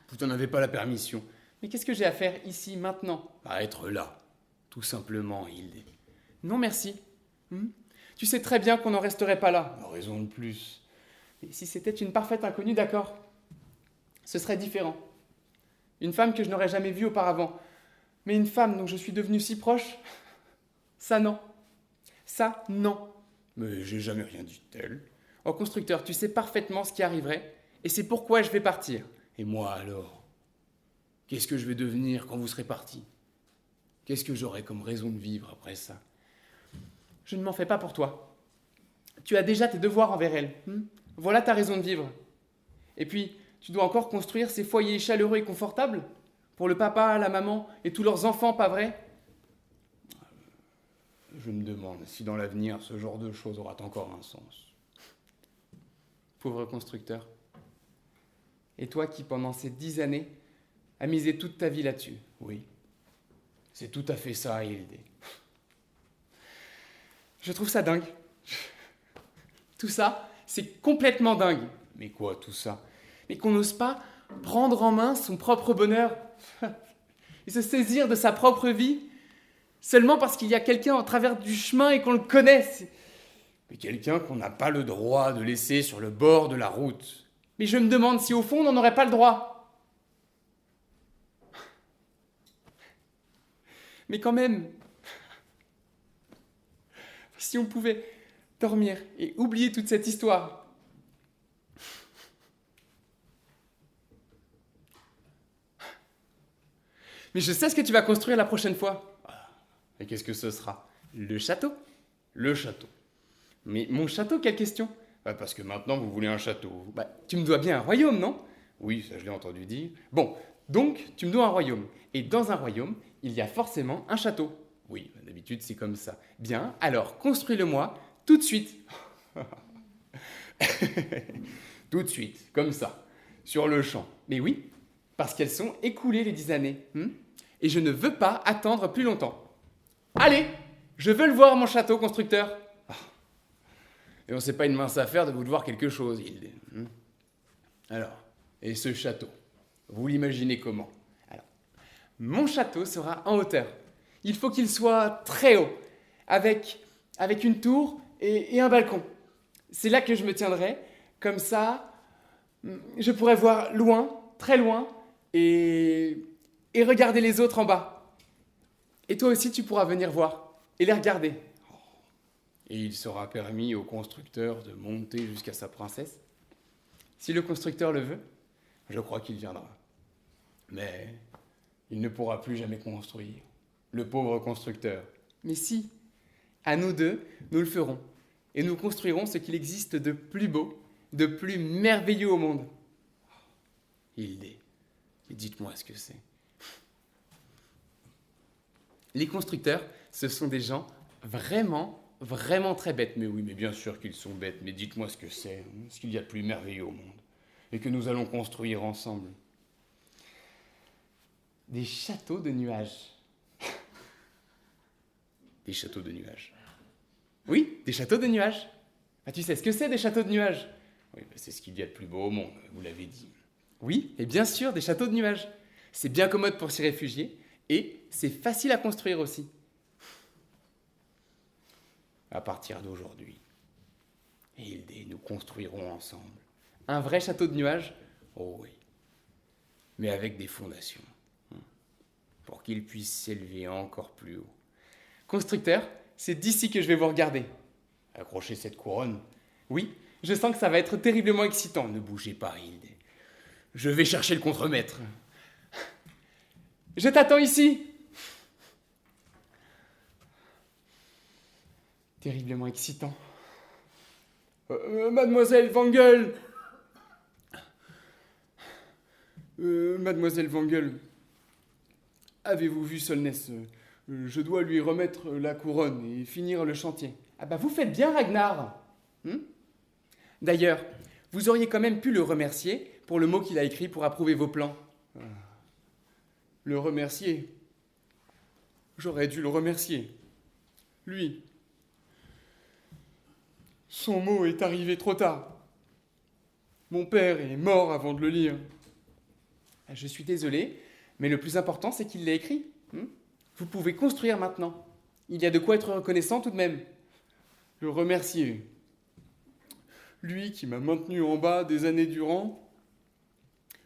Vous n'en avez pas la permission. Mais qu'est-ce que j'ai à faire ici, maintenant? À être là, tout simplement, Hildé. Non, merci. Tu sais très bien qu'on n'en resterait pas là. Raison de plus. Et si c'était une parfaite inconnue, d'accord. Ce serait différent. Une femme que je n'aurais jamais vue auparavant. Mais une femme dont je suis devenu si proche, ça non. Ça non. Mais j'ai jamais rien dit de tel. Oh, constructeur, tu sais parfaitement ce qui arriverait, et c'est pourquoi je vais partir. Et moi alors? Qu'est-ce que je vais devenir quand vous serez parti? Qu'est-ce que j'aurai comme raison de vivre après ça? Je ne m'en fais pas pour toi. Tu as déjà tes devoirs envers elle. Voilà ta raison de vivre. Et puis, tu dois encore construire ces foyers chaleureux et confortables pour le papa, la maman et tous leurs enfants, pas vrai? Je me demande si dans l'avenir, ce genre de choses aura encore un sens. Pauvre constructeur. Et toi qui, pendant ces 10 années, as misé toute ta vie là-dessus. Oui, c'est tout à fait ça, Hildé. Je trouve ça dingue. Tout ça, c'est complètement dingue. Mais quoi, tout ça? Mais qu'on n'ose pas prendre en main son propre bonheur et se saisir de sa propre vie seulement parce qu'il y a quelqu'un en travers du chemin et qu'on le connaisse. Mais quelqu'un qu'on n'a pas le droit de laisser sur le bord de la route. Mais je me demande si au fond on n'en aurait pas le droit. Mais quand même, si on pouvait dormir et oublier toute cette histoire, Mais je sais ce que tu vas construire la prochaine fois. Et qu'est-ce que ce sera? Le château. Le château. Mais mon château, quelle question? Parce que maintenant, vous voulez un château. Tu me dois bien un royaume, non? Oui, ça je l'ai entendu dire. Bon, donc tu me dois un royaume. Et dans un royaume, il y a forcément un château. Oui, d'habitude c'est comme ça. Bien, alors construis-le-moi tout de suite. Tout de suite, comme ça, sur le champ. Mais oui, parce qu'elles sont écoulées les 10 années. Et je ne veux pas attendre plus longtemps. Allez, je veux le voir, mon château, constructeur. Et on sait pas une mince affaire de vous devoir quelque chose, Hilde. Alors, et ce château, vous l'imaginez comment? Mon château sera en hauteur. Il faut qu'il soit très haut, avec une tour et un balcon. C'est là que je me tiendrai. Comme ça, je pourrais voir loin, très loin, et regarder les autres en bas. Et toi aussi, tu pourras venir voir et les regarder. Et il sera permis au constructeur de monter jusqu'à sa princesse? Si le constructeur le veut. Je crois qu'il viendra. Mais il ne pourra plus jamais construire. Le pauvre constructeur. Mais si, à nous deux, nous le ferons. Et nous construirons ce qu'il existe de plus beau, de plus merveilleux au monde. Hilde, mais dites-moi ce que c'est. Les constructeurs, ce sont des gens vraiment, vraiment très bêtes. Mais oui, mais bien sûr qu'ils sont bêtes. Mais dites-moi ce que c'est, ce qu'il y a de plus merveilleux au monde. Et que nous allons construire ensemble. Des châteaux de nuages. Des châteaux de nuages. Oui, des châteaux de nuages. Tu sais ce que c'est, des châteaux de nuages? Oui, c'est ce qu'il y a de plus beau au monde, vous l'avez dit. Oui, et bien sûr, des châteaux de nuages. C'est bien commode pour s'y réfugier, et c'est facile à construire aussi. À partir d'aujourd'hui, Hilde et nous construirons ensemble. Un vrai château de nuages? Oh oui, mais avec des fondations, pour qu'il puisse s'élever encore plus haut. Constructeur, c'est d'ici que je vais vous regarder. Accrochez cette couronne. Oui, je sens que ça va être terriblement excitant. Ne bougez pas, Hilde. Je vais chercher le contremaître. Je t'attends ici. Terriblement excitant. Mademoiselle Wangel. Mademoiselle Wangel, avez-vous vu Solness? Je dois lui remettre la couronne et finir le chantier. Ah bah vous faites bien, Ragnar. D'ailleurs, vous auriez quand même pu le remercier pour le mot qu'il a écrit pour approuver vos plans. Le remercier? J'aurais dû le remercier. Lui. Son mot est arrivé trop tard. Mon père est mort avant de le lire. Je suis désolé, mais le plus important, c'est qu'il l'a écrit. Vous pouvez construire maintenant. Il y a de quoi être reconnaissant tout de même. Le remercier. Lui qui m'a maintenu en bas des années durant.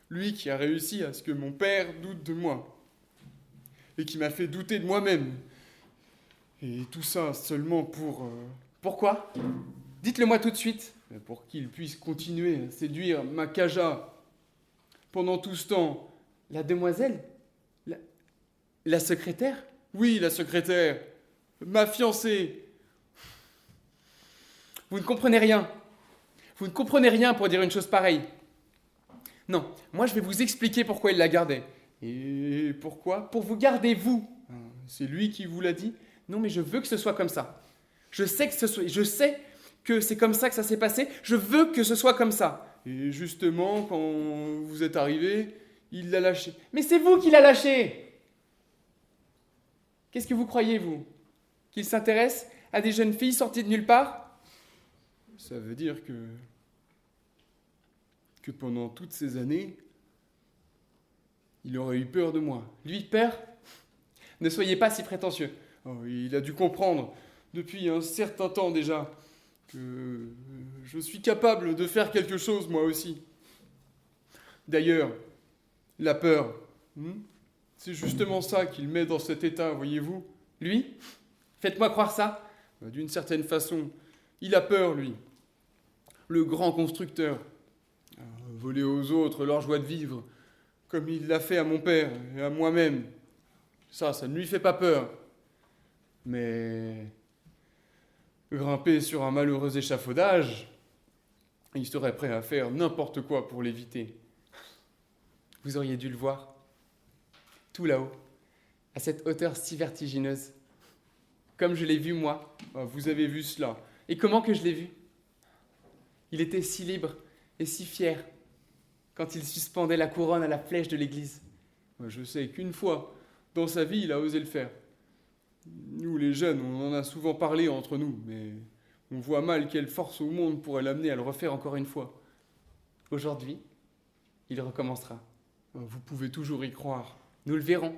Lui qui a réussi à ce que mon père doute de moi. Et qui m'a fait douter de moi-même. Et tout ça seulement pour... Pourquoi? Dites-le-moi tout de suite. Pour qu'il puisse continuer à séduire ma Kaja. Pendant tout ce temps. La demoiselle? La secrétaire? Oui, la secrétaire. Ma fiancée. Vous ne comprenez rien. Vous ne comprenez rien pour dire une chose pareille. Non, moi je vais vous expliquer pourquoi il la gardait. Et pourquoi? Pour vous garder, vous. C'est lui qui vous l'a dit? Non, mais je veux que ce soit comme ça. Je sais que c'est comme ça que ça s'est passé. Je veux que ce soit comme ça. Et justement, quand vous êtes arrivé, il l'a lâché. Mais c'est vous qui l'a lâché! Qu'est-ce que vous croyez, vous? Qu'il s'intéresse à des jeunes filles sorties de nulle part? Ça veut dire que pendant toutes ces années, il aurait eu peur de moi. Lui, peur? Ne soyez pas si prétentieux. Oh, il a dû comprendre, depuis un certain temps déjà, que je suis capable de faire quelque chose, moi aussi. D'ailleurs, la peur, c'est justement ça qu'il met dans cet état, voyez-vous. Lui? Faites-moi croire ça. D'une certaine façon, il a peur, lui. Le grand constructeur. Voler aux autres leur joie de vivre, comme il l'a fait à mon père et à moi-même. Ça ne lui fait pas peur. Mais grimper sur un malheureux échafaudage, il serait prêt à faire n'importe quoi pour l'éviter. Vous auriez dû le voir. Tout là-haut, à cette hauteur si vertigineuse. Comme je l'ai vu moi. Ah, vous avez vu cela. Et comment que je l'ai vu? Il était si libre et si fier quand il suspendait la couronne à la flèche de l'église. Je sais qu'une fois, dans sa vie, il a osé le faire. Nous, les jeunes, on en a souvent parlé entre nous, mais on voit mal quelle force au monde pourrait l'amener à le refaire encore une fois. Aujourd'hui, il recommencera. Vous pouvez toujours y croire. Nous le verrons.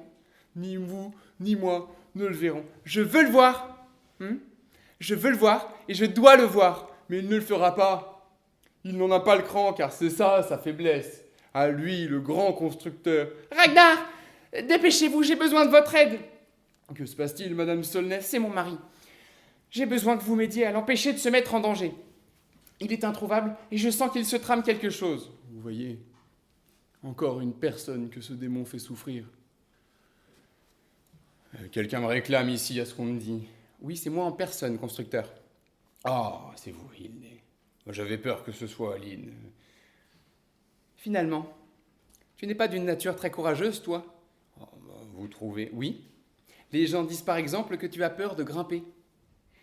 Ni vous, ni moi ne le verrons. Je veux le voir. Je veux le voir et je dois le voir. Mais il ne le fera pas. Il n'en a pas le cran, car c'est ça, sa faiblesse. À lui, le grand constructeur. Ragnar, dépêchez-vous, j'ai besoin de votre aide. Que se passe-t-il, Madame Solness? C'est mon mari. J'ai besoin que vous m'aidiez à l'empêcher de se mettre en danger. Il est introuvable et je sens qu'il se trame quelque chose. Vous voyez, encore une personne que ce démon fait souffrir. Quelqu'un me réclame ici à ce qu'on me dit. Oui, c'est moi en personne, constructeur. Ah, c'est vous, Hilde. J'avais peur que ce soit Aline. Finalement, tu n'es pas d'une nature très courageuse, toi. Oh, vous trouvez? Oui. Les gens disent par exemple que tu as peur de grimper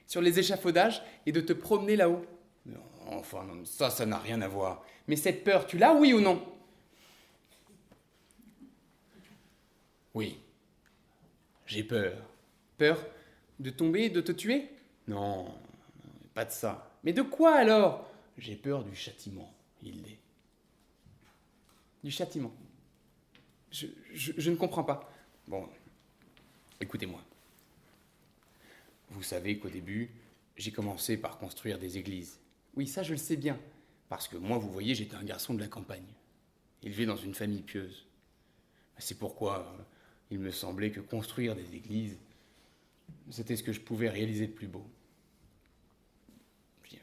sur les échafaudages et de te promener là-haut. Non, enfin, non, ça n'a rien à voir. Mais cette peur, tu l'as, oui ou non? Oui. J'ai peur. Peur de tomber et de te tuer? Non, pas de ça. Mais de quoi alors? J'ai peur du châtiment, Hilde. Du châtiment. Je ne comprends pas. Bon, écoutez-moi. Vous savez qu'au début, j'ai commencé par construire des églises. Oui, ça je le sais bien. Parce que moi, vous voyez, j'étais un garçon de la campagne, élevé dans une famille pieuse. C'est pourquoi il me semblait que construire des églises, c'était ce que je pouvais réaliser de plus beau.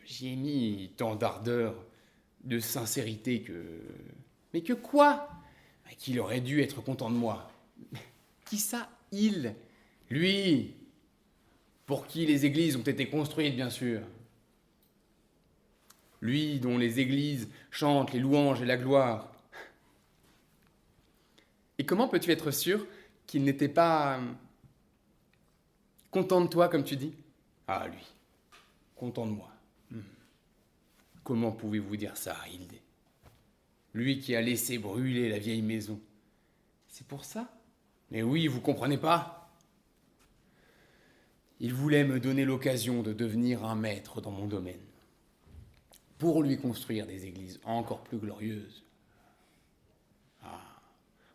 J'y ai mis tant d'ardeur, de sincérité que... Mais que quoi? Qu'il aurait dû être content de moi. Qui ça, il? Lui, pour qui les églises ont été construites, bien sûr. Lui dont les églises chantent les louanges et la gloire. Et comment peux-tu être sûr qu'il n'était pas content de toi, comme tu dis? Ah, lui, content de moi. Comment pouvez-vous dire ça, Hilde? Lui qui a laissé brûler la vieille maison. C'est pour ça? Mais oui, vous comprenez pas? Il voulait me donner l'occasion de devenir un maître dans mon domaine, pour lui construire des églises encore plus glorieuses. Ah,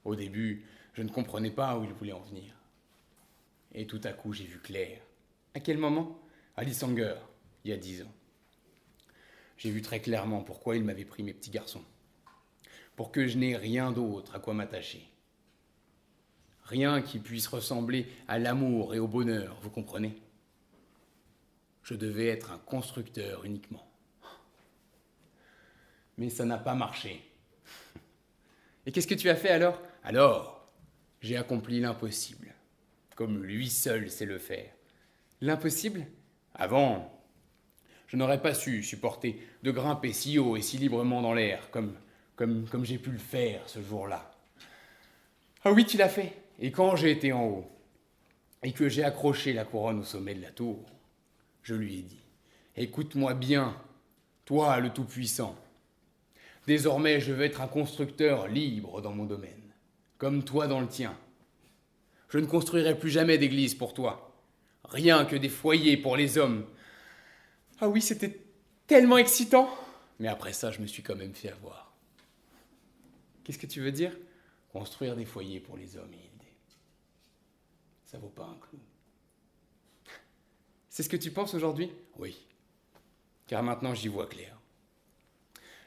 au début, je ne comprenais pas où il voulait en venir. Et tout à coup, j'ai vu clair. À quel moment? À Lysanger, il y a 10 ans. J'ai vu très clairement pourquoi il m'avait pris mes petits garçons. Pour que je n'ai rien d'autre à quoi m'attacher. Rien qui puisse ressembler à l'amour et au bonheur, vous comprenez? Je devais être un constructeur uniquement. Mais ça n'a pas marché. Et qu'est-ce que tu as fait alors? Alors, j'ai accompli l'impossible, comme lui seul sait le faire. L'impossible? Avant, je n'aurais pas su supporter de grimper si haut et si librement dans l'air, comme j'ai pu le faire ce jour-là. Ah oui, tu l'as fait. Et quand j'ai été en haut, et que j'ai accroché la couronne au sommet de la tour, je lui ai dit, « Écoute-moi bien, toi le Tout-Puissant. Désormais, je veux être un constructeur libre dans mon domaine, comme toi dans le tien. Je ne construirai plus jamais d'église pour toi, rien que des foyers pour les hommes. » Ah oui, c'était tellement excitant. Mais après ça, je me suis quand même fait avoir. Qu'est-ce que tu veux dire? Construire des foyers pour les hommes, Hilde. Ça vaut pas un clou. C'est ce que tu penses aujourd'hui? Oui, car maintenant j'y vois clair.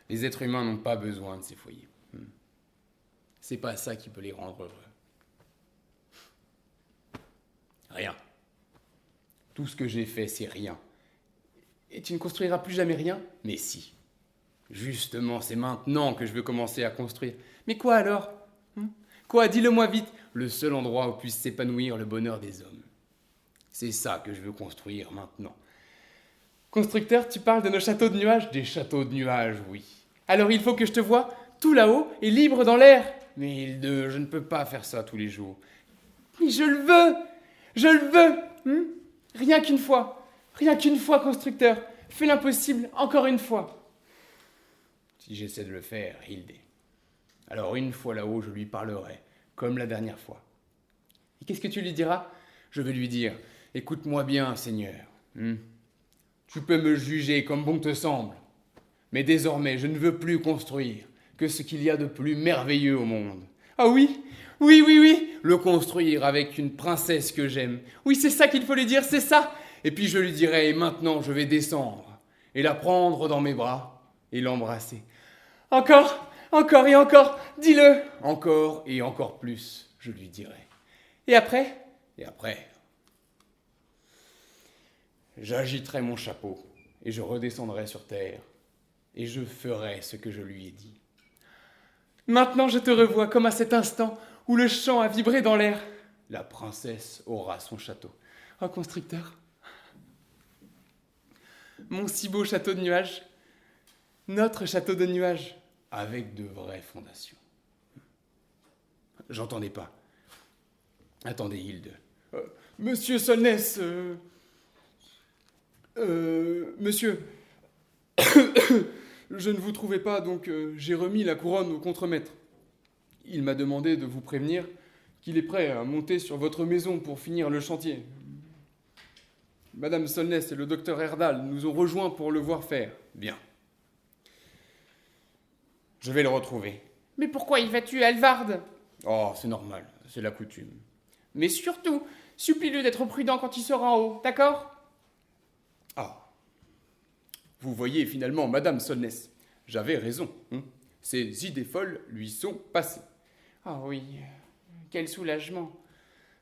Les êtres humains n'ont pas besoin de ces foyers. C'est pas ça qui peut les rendre heureux. Rien. Tout ce que j'ai fait, c'est rien. Et tu ne construiras plus jamais rien? Mais si. Justement, c'est maintenant que je veux commencer à construire. Mais quoi alors? Quoi? Dis-le-moi vite. le seul endroit où puisse s'épanouir le bonheur des hommes. C'est ça que je veux construire maintenant. Constructeur, tu parles de nos châteaux de nuages? Des châteaux de nuages, oui. Alors il faut que je te voie tout là-haut et libre dans l'air. Mais Hilde, je ne peux pas faire ça tous les jours. Mais je le veux! Je le veux! Rien qu'une fois, constructeur. Fais l'impossible, encore une fois. Si j'essaie de le faire, Hilde, alors une fois là-haut, je lui parlerai, comme la dernière fois. Et qu'est-ce que tu lui diras? Je vais lui dire, écoute-moi bien, Seigneur. Tu peux me juger comme bon te semble, mais désormais, je ne veux plus construire que ce qu'il y a de plus merveilleux au monde. Ah oui? Oui, oui, oui! Le construire avec une princesse que j'aime. Oui, c'est ça qu'il faut lui dire, c'est ça! Et puis je lui dirai, maintenant je vais descendre, et la prendre dans mes bras, et l'embrasser. Encore, encore et encore, dis-le! Encore et encore plus, je lui dirai. Et après? Et après, j'agiterai mon chapeau, et je redescendrai sur terre, et je ferai ce que je lui ai dit. Maintenant je te revois comme à cet instant où le chant a vibré dans l'air. La princesse aura son château. Oh, constructeur, mon si beau château de nuages, notre château de nuages. Avec de vraies fondations. J'entendais pas. Attendez, Hilde. Monsieur Solness, monsieur, je ne vous trouvais pas, donc j'ai remis la couronne au contremaître. Il m'a demandé de vous prévenir qu'il est prêt à monter sur votre maison pour finir le chantier. Madame Solness et le docteur Herdal nous ont rejoints pour le voir faire. Bien. Je vais le retrouver. Mais pourquoi il va tuer Alvard? Oh, c'est normal, c'est la coutume. Mais surtout, supplie-le d'être prudent quand il sera en haut, d'accord? Ah. Vous voyez finalement, Madame Solness, j'avais raison. Ces idées folles lui sont passées. Ah oui, quel soulagement.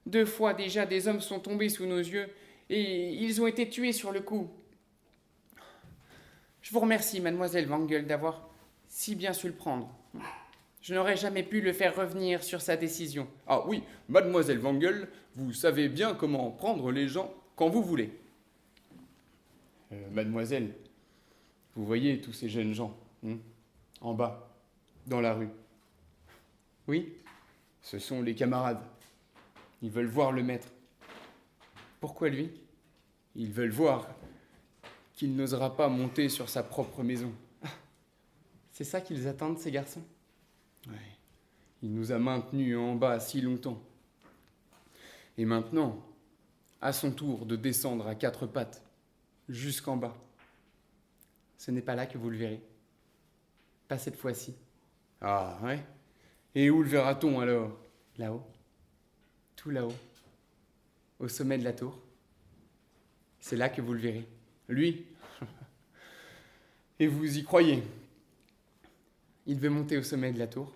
2 fois déjà des hommes sont tombés sous nos yeux et ils ont été tués sur le coup. Je vous remercie, mademoiselle Wangel, d'avoir si bien su le prendre. Je n'aurais jamais pu le faire revenir sur sa décision. Ah oui, mademoiselle Wangel, vous savez bien comment prendre les gens quand vous voulez. Mademoiselle, vous voyez tous ces jeunes gens, en bas, dans la rue. Oui, ce sont les camarades. Ils veulent voir le maître. Pourquoi lui? Ils veulent voir qu'il n'osera pas monter sur sa propre maison. C'est ça qu'ils attendent, ces garçons? Ouais. Il nous a maintenus en bas si longtemps. Et maintenant, à son tour de descendre à 4 pattes, jusqu'en bas. Ce n'est pas là que vous le verrez. Pas cette fois-ci. Ah, ouais? Et où le verra-t-on alors? Là-haut. Tout là-haut. Au sommet de la tour. C'est là que vous le verrez. Lui? Et vous y croyez? Il veut monter au sommet de la tour.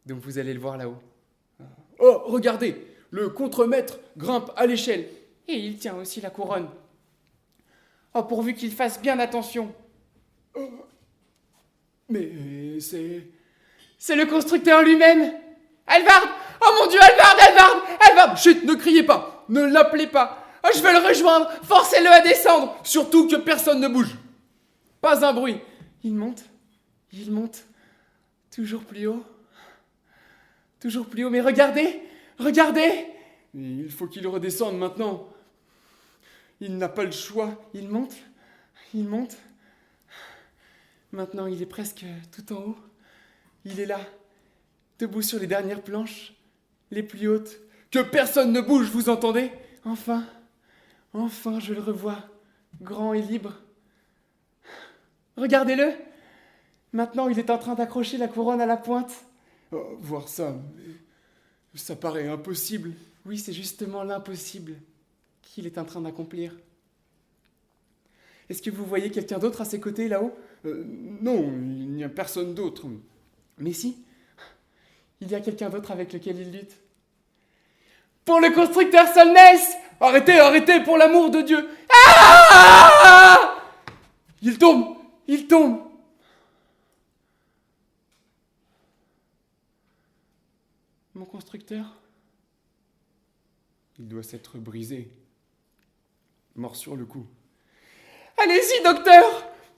Donc vous allez le voir là-haut. Oh, regardez! Le contremaître grimpe à l'échelle. Et il tient aussi la couronne. Oh, pourvu qu'il fasse bien attention. Mais c'est... C'est le constructeur lui-même. Alvard! Oh mon Dieu, Alvard! Alvard! Chut, ne criez pas! Ne l'appelez pas! Oh, je veux le rejoindre! Forcez-le à descendre! Surtout que personne ne bouge! Pas un bruit! Il monte, toujours plus haut, mais regardez! Il faut qu'il redescende maintenant. Il n'a pas le choix. Il monte. Maintenant, il est presque tout en haut. Il est là, debout sur les dernières planches, les plus hautes. Que personne ne bouge, vous entendez? Enfin, je le revois, grand et libre. Regardez-le! Maintenant, il est en train d'accrocher la couronne à la pointe. Oh, voir ça, ça paraît impossible. Oui, c'est justement l'impossible qu'il est en train d'accomplir. Est-ce que vous voyez quelqu'un d'autre à ses côtés, là-haut? Non, il n'y a personne d'autre. Mais si, il y a quelqu'un d'autre avec lequel il lutte. Pour le constructeur Solness! Arrêtez, pour l'amour de Dieu! Ah! Il tombe! Mon constructeur? Il doit s'être brisé. Mort sur le coup. Allez-y, docteur!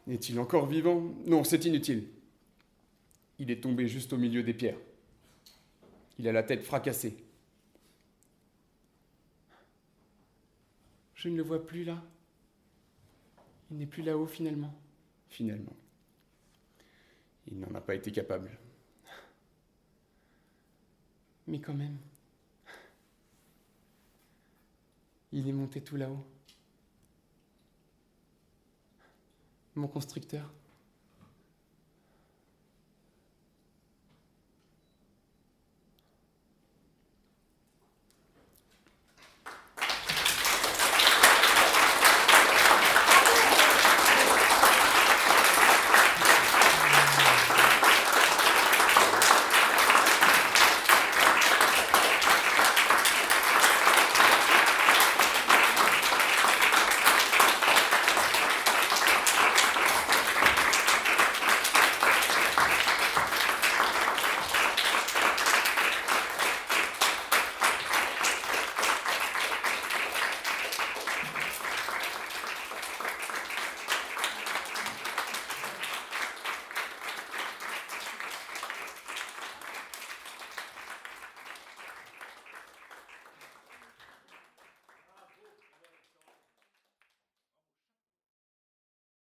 Est-il encore vivant? Non, c'est inutile. Il est tombé juste au milieu des pierres. Il a la tête fracassée. Je ne le vois plus là. Il n'est plus là-haut finalement. Finalement. Il n'en a pas été capable. Mais quand même. Il est monté tout là-haut. Mon constructeur.